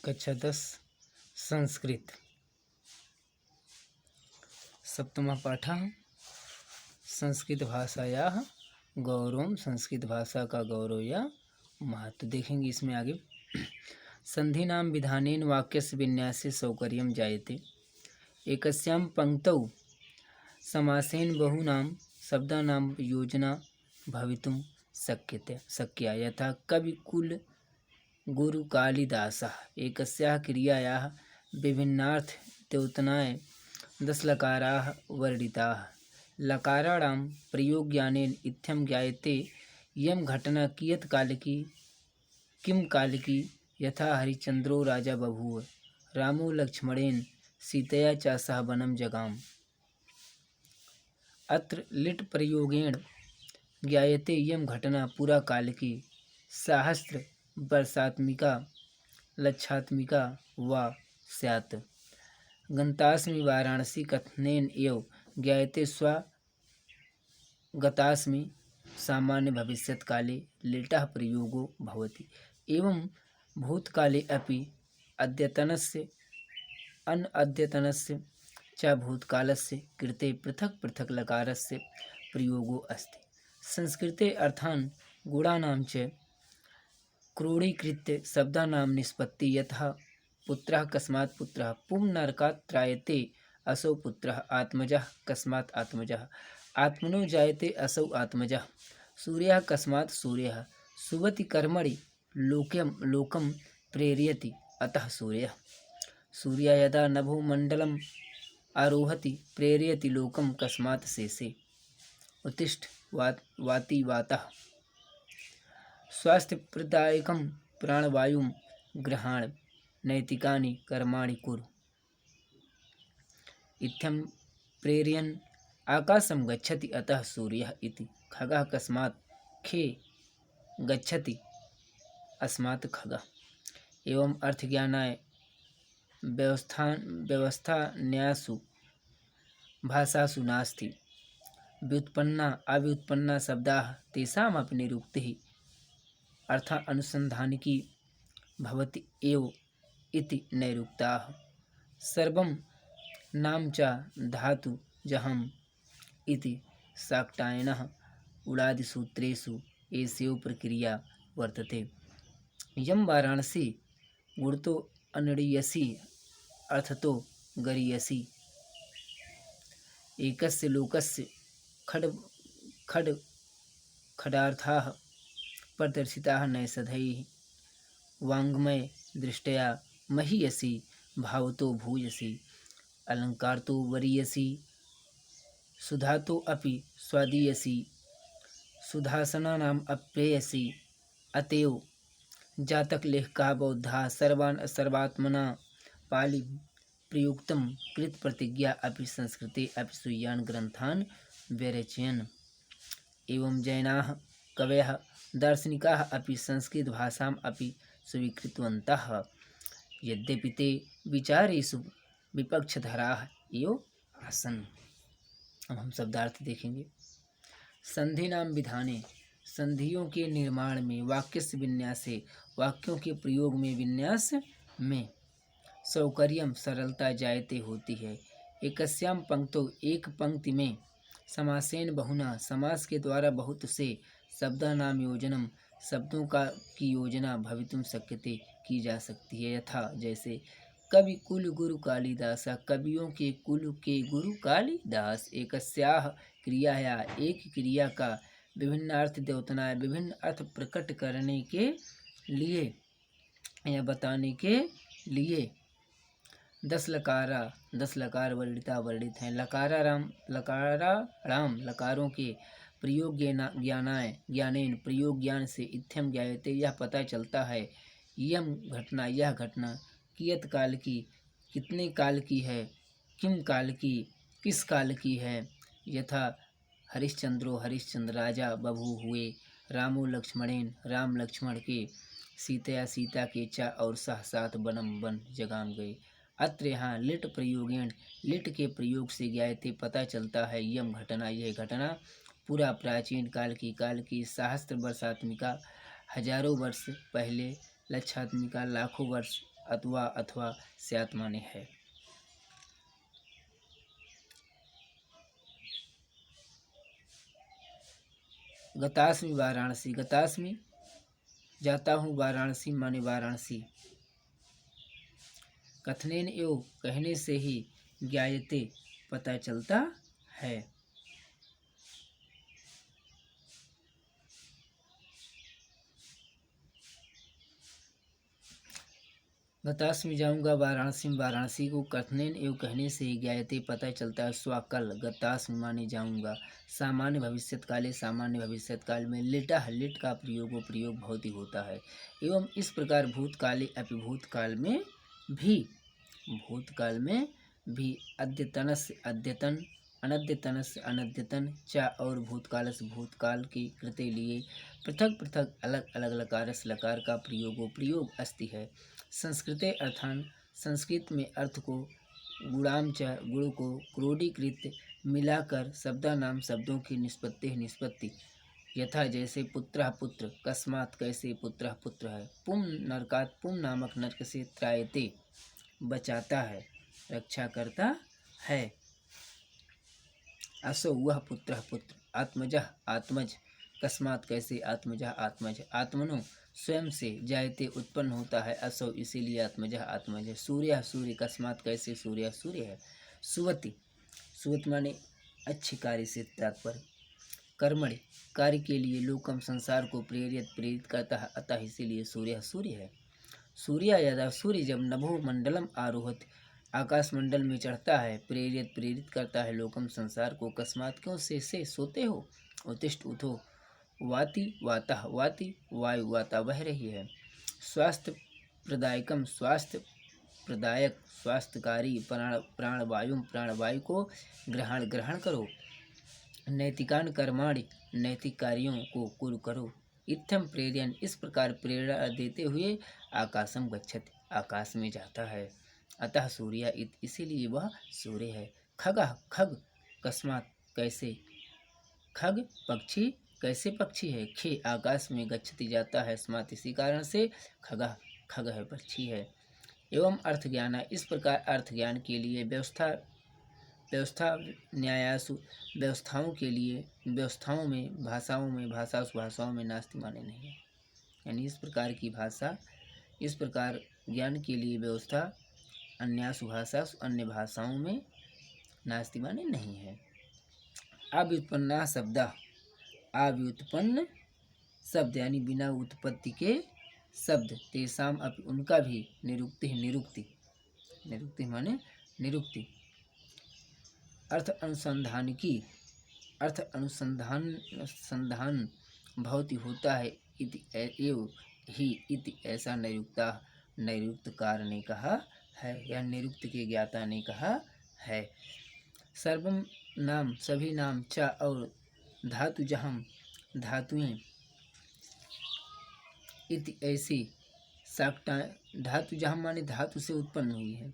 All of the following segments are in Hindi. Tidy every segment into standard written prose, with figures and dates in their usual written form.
कक्षा 10 संस्कृत सप्तमः पाठः संस्कृतभाषायाः गौरवं। संस्कृत भाषा का गौरव या महत्व देखेंगे इसमें आगे। संधिनां विधानेन वाक्यस्य विन्यासे सौकर्यं जायते। एकस्यां पंक्तौ समासेन बहूनां शब्दानां योजना भवितुं शक्या यथा कविकुल गुरु कालिदासः एकस्याः क्रियायाः विभिन्नार्थ द्योतनाय 10 लकाराः वर्णिताः। लकाराणां प्रयोगज्ञानेन इत्थं ज्ञायते इयं घटना कियत् कालिकी किं कालिकी यथा हरिश्चन्द्रो राजा बभूव रामो लक्ष्मणेन सीतया च सह वनं जगाम। अत्र लिट् प्रयोगेण ज्ञायते इयं घटना पुराकालिकी सहस्र वर्षात्मिका लक्षात्मिका वा स्यात्। गन्तास्मि वाराणसी कथनेन एव ज्ञायते गतास्मि सामान्य भविष्यत्काले लिटः प्रयोगो भवति। एवं भूतकाले अपि अद्यतनस्य अनद्यतनस्य च भूतकालस्य कृते पृथक् पृथक् लकारस्य प्रयोगो अस्ति। संस्कृते अर्थान् गुणानां च क्रोडीकृत्य शब्दानां निष्पत्ति यथा पुत्रः कस्मात् पुत्रः पुंनरकात् त्रायते असौ पुत्रः आत्मजः कस्मात् आत्मजः आत्मनो जायते असौ आत्मजः सूर्यः कस्मात् सूर्यः सुवति कर्मणि लोकं प्रेरयति अतः सूर्यः सूर्यः यदा नभो मण्डलम् आरोहति प्रेरयति लोकं कस्मात् शेषे उत्तिष्ठ वाति वातः स्वास्थ्यप्रदायकं प्राणवायुं गृहाण नैतिकानि कर्माणि कुरु इत्थं प्रेरयन् आकाशं गच्छति अतः सूर्यः इति। खगः कस्मात् खे गच्छति अस्मात् खगः। एवं अर्थज्ञानाय व्यवस्था न्यासु भाषासु नास्ति। व्युत्पन्ना अव्युत्पन्ना शब्दाः तेषामपि निरुक्तिः अर्थानुसन्धानिकी भवति एव इति नैरुक्ताः। सर्वं नाम च धातु जहम् इति शाक्टायनः उडादिसूत्रेषु एषैव प्रक्रिया वर्तते। यं वाराणसी गुणतो अनडीयसी अर्थतो गरीयसी एकस्य लोकस्य खडार्थाः प्रदर्शिताः नैषधैः वाङ्मय दृष्ट्या महीयसी भावतो भूयसी अलंकारतो वरीयसी सुधातो अपि स्वादीयसी सुधासनानाम् अप्रेयसी। अतएव जातक लेखकाः बौद्धाः सर्वात्मना पालि प्रयुक्तं कृत प्रतिज्ञा अपि संस्कृते अपि स्वीयान् ग्रन्थान् व्यरचयन्। एवं जैनाः कवयः दार्शनिकाः अपि संस्कृत भाषाम् अपि स्वीकृतवन्तः यद्यपि ते विचारेषु विपक्षधराः एव आसन्। अब हम शब्दार्थ देखेंगे। संधि नाम विधाने संधियों के निर्माण में वाक्यस्य विन्यासे वाक्यों के प्रयोग में विन्यास में सौकर्यम सरलता जायते होती है। एकस्यां पंक्तौ एक पंक्ति में समासेन बहुना समास के द्वारा बहुत से शब्दानाम योजनम शब्दों की योजना भवितुं शक्यते की जा सकती है। यथा जैसे कवि कुल गुरु कालिदास कवियों के कुल के गुरु कालिदास। एकस्याः क्रियाया एक क्रिया का विभिन्न अर्थ द्योतनाय विभिन्न अर्थ प्रकट करने के लिए या बताने के लिए 10 लकार वर्णित हैं। लकाराणाम लकारों के प्रयोग ज्ञानेन प्रयोग ज्ञान से इत्थम ज्ञायते यह पता चलता है यह घटना कियत काल की कितने काल की है किम काल की किस काल की है यथा हरिश्चंद्र राजा बभू हुए रामो लक्ष्मणेन राम लक्ष्मण के सीता के चा और सह साथ वन जगाम गए। अत्र यहाँ लिट प्रयोगेण लिट के प्रयोग से ज्ञायते पता चलता है यह घटना पूरा प्राचीन काल की सहस्त्र वर्षात्मिका हजारों वर्ष पहले लक्षात्मिका लाखों वर्ष अथवा अथवा स्यात् माने है। गतास्मि वाराणसी, गतास्मि जाता हूँ, वाराणसी माने वाराणसी। कथनेन एव कहने से ही, ज्ञायते पता चलता है। गतास्मि जाऊंगा, वाराणसी वाराणसी को कथनेन एवं कहने से ही, ज्ञायते पता चलता है। स्वा कल, गतास्मि माने जाऊंगा। सामान्य भविष्यत काले, सामान्य भविष्यत काल में लिटः, लिट का प्रयोग बहुत ही होता है। एवं इस प्रकार भूतकाले अपि, भूतकाल में भी, भूतकाल में भी, अद्यतनस्य अद्यतन, अनद्यतनस्य अनद्यतन, च और भूतकालस्य भूतकाल के कृते लिए, पृथक पृथक अलग अलग लकारस्य लकार का प्रयोग अस्ति है। संस्कृते अर्थान, संस्कृत में अर्थ को, गुणाम च गुण को क्रोडीकृत मिलाकर शब्दानाम शब्दों की निष्पत्ति, यथा जैसे पुत्रः पुत्र, कस्मात् कैसे पुत्रः पुत्र है, पुम नरकात् पुम नामक नरक से, त्रायते बचाता है, रक्षा करता है, असो वह पुत्रः पुत्र, आत्मजः आत्मज, कस्मात् कैसे आत्मजः आत्मज, आत्मनो स्वयं से, जायते उत्पन्न होता है, असौ इसीलिए आत्मजः आत्मज है, सूर्य सूर्य, कस्मात् कैसे सूर्य सूर्य है, सुवति, सुवत माने अच्छे कार्य से तात्पर्य, कर्मणि कार्य के लिए, लोकम संसार को प्रेरित करता है, अतः इसीलिए सूर्य सूर्य है। सूर्य यदा, सूर्य जब नभो मंडलम आरोहत, आकाश मंडल में चढ़ता है, प्रेरित करता है, लोकम संसार को, कस्मात् क्यों से सोते हो, उत्तिष्ठ उठो, वाति वातः वाति वायु वाता बह रही है, स्वास्थ्य प्रदायकम स्वास्थ्य प्रदायक स्वास्थ्यकारी, प्राणवायु को ग्रहण करो, नैतिकान कर्माणि नैतिक कार्यों को कुरु करो, इत्थम प्रेरयन इस प्रकार प्रेरणा देते हुए, आकाशम गच्छति आकाश में जाता है, अतः सूर्य इसीलिए वह सूर्य है। खगः खग, कस्मात् कैसे, खग पक्षी, कैसे पक्षी है, खे आकाश में, गच्छति जाता है, स्मात् इसी कारण से, खगः खग है पक्षी है। एवं अर्थ ज्ञान, इस प्रकार अर्थ ज्ञान के लिए, व्यवस्था न्यायासु व्यवस्थाओं के लिए, व्यवस्थाओं में, भाषाओं में नास्ति माने नहीं है, यानी इस प्रकार की भाषा, इस प्रकार ज्ञान के लिए व्यवस्था, अन्यासु भाषा अन्य भाषाओं में, नास्ति माने नहीं है। अव्युत्पन्ना शब्द, अव्युत्पन्न शब्द यानी बिना उत्पत्ति के शब्द, तेसाम अपि उनका भी, निरुक्ति माने निरुक्ति, अर्थ अनुसंधान की, अर्थ अनुसंधान बहुत ही होता है, इति एव ही, इति ऐसा नैरुक्तकार ने कहा है, या निरुक्त के ज्ञाता ने कहा है। सर्वम नाम सभी नाम, च और धातु जहम धातुएं, इति ऐसी, धातु जहम माने धातु से उत्पन्न हुई है,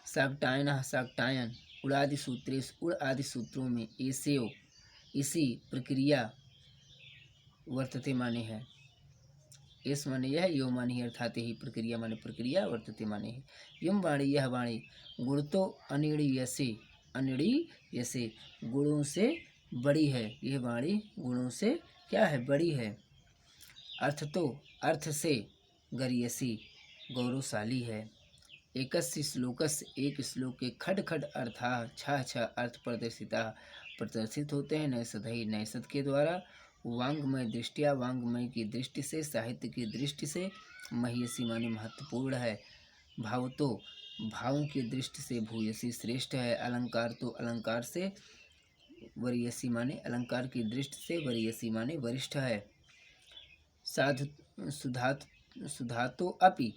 शाक्टायन शाक्टायन, उड़ादि सूत्रेश उड़ आदि सूत्रों में, ऐसेव इसी प्रक्रिया, वर्तते माने है, इस माने यह, यो माने ही, अर्थात ही, प्रक्रिया माने प्रक्रिया, वर्तते माने है। यम वाणी यह वाणी, गुणतो अनिड़ीयसे गुणों से बड़ी है, यह वाणी गुणों से क्या है, बड़ी है। अर्थ तो अर्थ से, गरीयसी गौरवशाली है। एकस्य श्लोकस्य एक श्लोक के, खड खड अर्था छह अर्थ प्रदर्शित होते हैं, नैषध के द्वारा, वांग्मय दृष्टिया वांग्मय की दृष्टि से, साहित्य की दृष्टि से, महीयसी माने महत्वपूर्ण है, भाव तो भावों की दृष्टि से, भूयसी श्रेष्ठ है, अलंकार तो अलंकार से, वरीयसी माने अलंकार की दृष्टि से, वरीयसी माने वरिष्ठ है, सुधातो अपि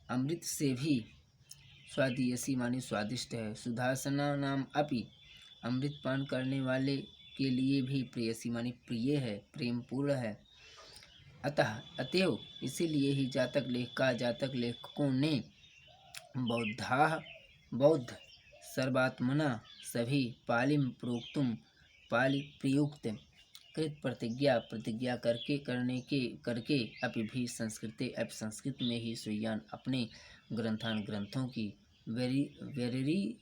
अमृत से भी, स्वादियसी माने स्वादिष्ट है, सुधासना नाम अपि अमृत पान करने वाले के लिए भी, प्रेयसी माने प्रिय है, प्रेम पूर्ण है। अतएव इसीलिए ही जातक लेखकों ने बौद्ध सर्वात्मना सभी पाली प्रयुक्त कृत प्रतिज्ञा करके अपि भी संस्कृते अपि संस्कृत में ही स्वीयान अपने ग्रंथों की वेरी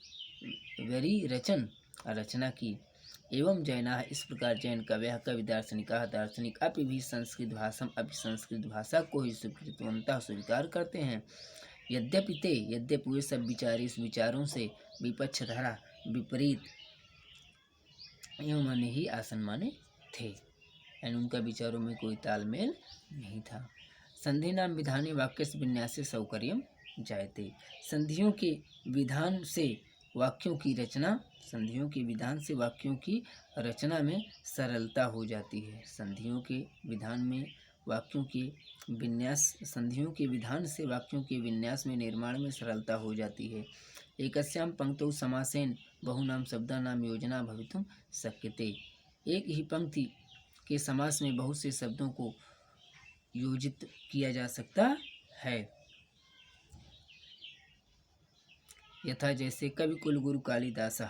रचना की। एवं जैना इस प्रकार जैन कवि दार्शनिक अपि भी संस्कृत भाषा को ही स्वीकृतवन्तः स्वीकार करते हैं। यद्यपि वे सब इस विचारों से विपक्षधारा विपरीत एवं माने ही आसन माने थे, यानी उनका विचारों में कोई तालमेल नहीं था। संधि नाम विधाने वाक्य विन्यासे सौकर्यम जायते। संधियों के विधान से वाक्यों की रचना में सरलता हो जाती है। संधियों के विधान से वाक्यों के विन्यास में निर्माण में सरलता हो जाती है। एकस्याम पंक्तौ समासेन बहुनाम शब्दानाम योजना भवितुम शक्यते। एक ही पंक्ति के समास में बहुत से शब्दों को योजित किया जा सकता है। यथा जैसे कवि कुल गुरु कालिदास,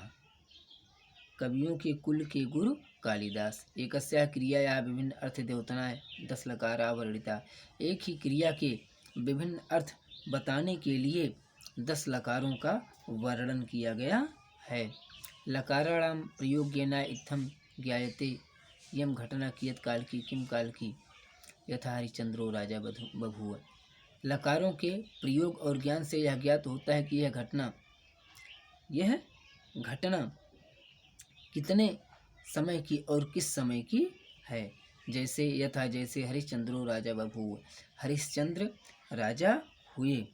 कवियों के कुल के गुरु कालिदास। एकस्या क्रिया या विभिन्न अर्थ द्योतनाय 10 लकारा वर्णिता। एक ही क्रिया के विभिन्न अर्थ बताने के लिए 10 लकारों का वर्णन किया गया है। लकाराणाम प्रयोगेन इत्थम ज्ञायते यम घटना कियत काल की किम काल की यथा हरिश्चंद्रो राजा बभूव। लकारों के प्रयोग और ज्ञान से यह ज्ञात होता है कि यह घटना कितने समय की और किस समय की है। जैसे हरिश्चंद्रो राजा बभूव, हरिश्चंद्र राजा हुए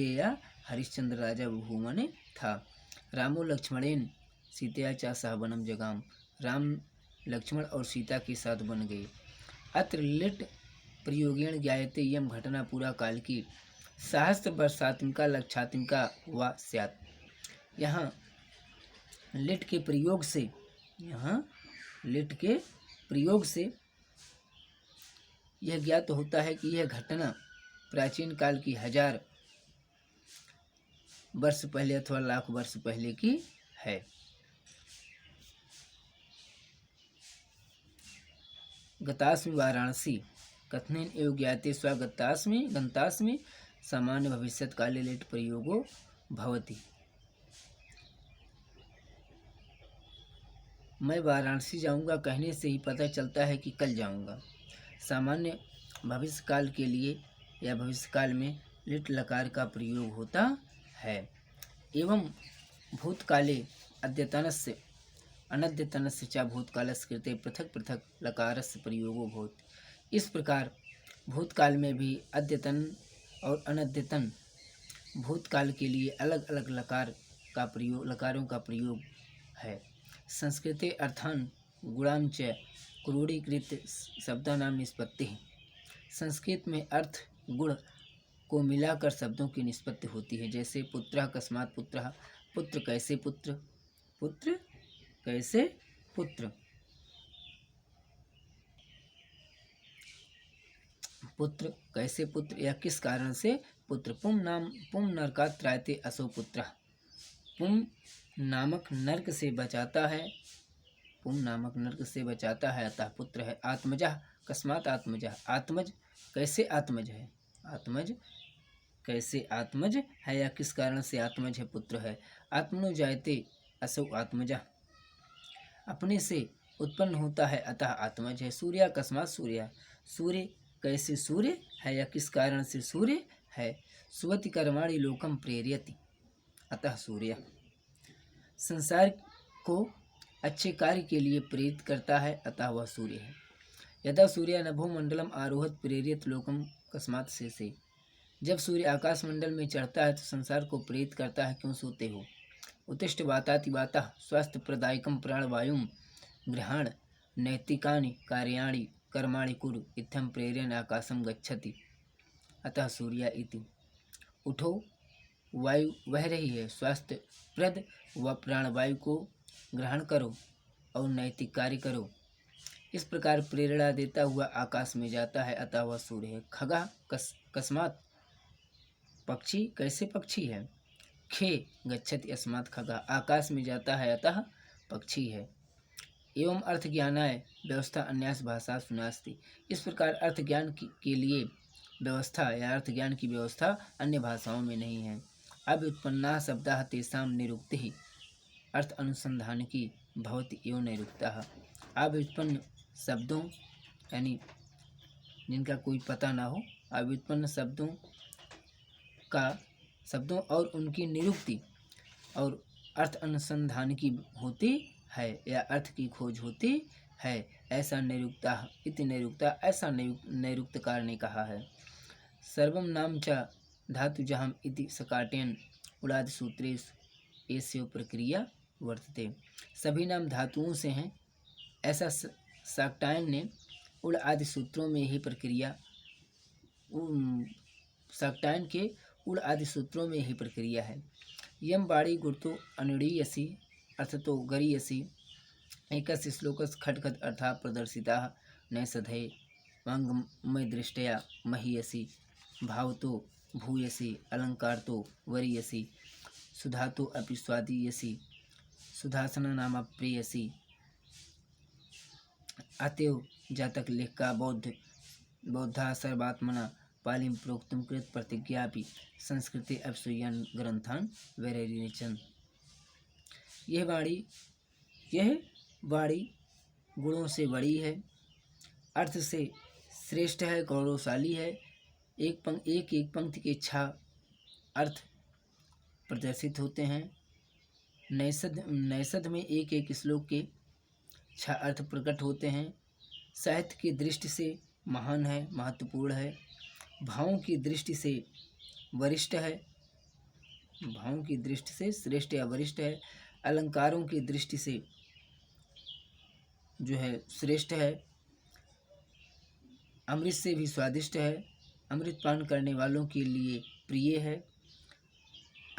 या हरिश्चंद्र राजा बभूव माने था। रामो लक्ष्मणेन सीतया च सह वनम जगाम। राम लक्ष्मण और सीता के साथ बन गए। अत्र लिट प्रयोगेण ज्ञायते यम घटना पूरा काल की सहस्त्र वर्षात्मिका लक्षात्मिका व स्यात्। यहाँ लिट के प्रयोग से यह ज्ञात होता है कि यह घटना प्राचीन काल की 1000 वर्ष पहले अथवा लाख वर्ष पहले की है। गतास्मि वाराणसी कथनेन एव ज्ञाते गन्तास्मि सामान्य भविष्यत् काले लिट प्रयोगो भवति। मैं वाराणसी जाऊंगा कहने से ही पता चलता है कि कल जाऊंगा। सामान्य भविष्य काल के लिए या भविष्य काल में लिट लकार का प्रयोग होता है। एवं भूतकाले अद्यतनस्य अनद्यतनस्य च भूतकालस्य कृते पृथक पृथक लकारस्य प्रयोगो भवति। इस प्रकार भूतकाल में भी अद्यतन और अनद्यतन भूतकाल के लिए अलग अलग लकारों का प्रयोग है। संस्कृते अर्थान गुणाम च क्रोडीकृत शब्दानाम निष्पत्ति। संस्कृत में अर्थ गुण को मिलाकर शब्दों की निष्पत्ति होती है। जैसे पुत्रः कस्मात् पुत्रः, पुत्र कैसे पुत्र, पुत्र कैसे पुत्र, पुत्र कैसे पुत्र या किस कारण से पुत्र। पुम नरकात् त्रायते असौ पुत्रः। पुम नामक नरक से बचाता है अतः पुत्र है। आत्मजः कस्मात् आत्मजः, आत्मज कैसे आत्मज है, आत्मज कैसे आत्मज है या किस कारण से आत्मज है, पुत्र है। आत्मनो जायते असौ आत्मजः, अपने से उत्पन्न होता है अतः आत्मज है। सूर्य अकस्मात सूर्य, सूर्य कैसे सूर्य है या किस कारण से सूर्य है। सुवति कर्माणि लोकम प्रेरयति अतः सूर्य, संसार को अच्छे कार्य के लिए प्रेरित करता है अतः वह सूर्य है। यदा सूर्य नभो मंडलम आरोहत प्रेरित लोकम कस्मात से, जब सूर्य आकाश मंडल में चढ़ता है तो संसार को प्रेरित करता है, क्यों सोते हो। उत्तिष्ठ वाताति वातः स्वास्थ्य प्रदायकम प्राणवायुम गृहाण नैतिकानि कार्याणि कर्माणि कुरु इत्थम प्रेरयन् आकाशम गच्छति अतः सूर्य इति। उठो, वायु बह रही है, स्वास्थ्य प्रद व प्राणवायु को ग्रहण करो और नैतिक कार्य करो। इस प्रकार प्रेरणा देता हुआ आकाश में जाता है अतः वह सूर्य है। खगा कस्मात, पक्षी कैसे पक्षी है। खे गच्छति अस्मात् खगा, आकाश में जाता है अतः पक्षी है। एवं अर्थ ज्ञानाय व्यवस्था अन्यास भाषा सुनास्ति। इस प्रकार अर्थ ज्ञान के लिए व्यवस्था या अर्थ ज्ञान की व्यवस्था अन्य भाषाओं में नहीं है। अब उत्पन्ना शब्दाः तेषां निरुक्तिः अर्थ अनुसंधान की भवति एवं निरुक्तः। अब उत्पन्न शब्दों यानी जिनका कोई पता ना हो, अब उत्पन्न शब्दों और उनकी निरुक्ति और अर्थ अनुसंधान की होती है या अर्थ की खोज होती है, ऐसा निरुक्ता इति निरुक्ता ऐसा निरुक्तकार ने कहा है। सर्वम नाम च धातु जहाम इति सकाटेन उड़ाद सूत्रेश एस्यो प्रक्रिया वर्तते। सभी नाम धातुओं से हैं, ऐसा शाक्टायन ने उड़ आदि सूत्रों में यही प्रक्रिया शाक्टायन के उड़ आदि सूत्रों में यही प्रक्रिया है। यम बाड़ी गुर्तो अनुड़ीयसी अर्थतो गरीयसी एकस्य श्लोकस्य खटखट अर्था प्रदर्शिता नैषधे वांगमय दृष्टया महीयसी भावतो भूयसी अलंकारतो वरीयसी सुधातो अपि स्वादीयसी सुधासना नाम प्रेयसी। अतएव जातक लेख का बौद्धा सर्वात्मना पालिम प्रोक्तम कृत प्रतिज्ञा भी संस्कृति अपसूयन ग्रंथान वैरिचन। यह वाणी गुणों से बड़ी है, अर्थ से श्रेष्ठ है, गौरवशाली है। एक पंक्ति के 6 अर्थ प्रदर्शित होते हैं। नैषध में एक श्लोक के 6 अर्थ प्रकट होते हैं। साहित्य की दृष्टि से महान है, महत्वपूर्ण है। भावों की दृष्टि से वरिष्ठ है, भावों की दृष्टि से श्रेष्ठ या वरिष्ठ है। अलंकारों की दृष्टि से जो है श्रेष्ठ है। अमृत से भी स्वादिष्ट है, अमृत पान करने वालों के लिए प्रिय है।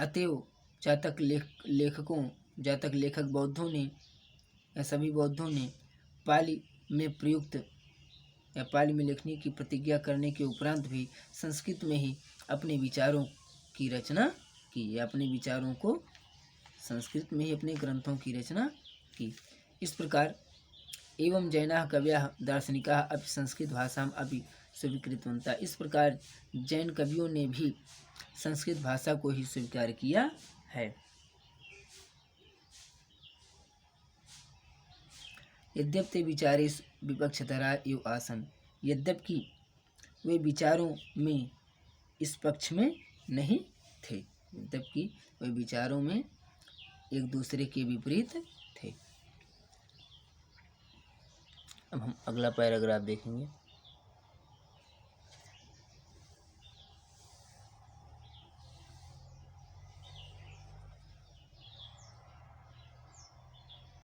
अतएव जातक लेखक बौद्धों ने या सभी बौद्धों ने पाली में प्रयुक्त या पाली में लिखने की प्रतिज्ञा करने के उपरांत भी संस्कृत में ही अपने विचारों की रचना की या अपने विचारों को संस्कृत में ही अपने ग्रंथों की रचना की। इस प्रकार एवं जैनाः कवयः दार्शनिकाः अपि संस्कृत भाषाम् अपि स्वीकृतवन्तः। इस प्रकार जैन कवियों ने भी संस्कृत भाषा को ही स्वीकार किया है। यद्यपि विचारेषु विपक्षतरा एव आसन, यद्यपि वे विचारों में इस पक्ष में नहीं थे, यद्यपि वे विचारों में एक दूसरे के विपरीत थे। अब हम अगला पैराग्राफ देखेंगे।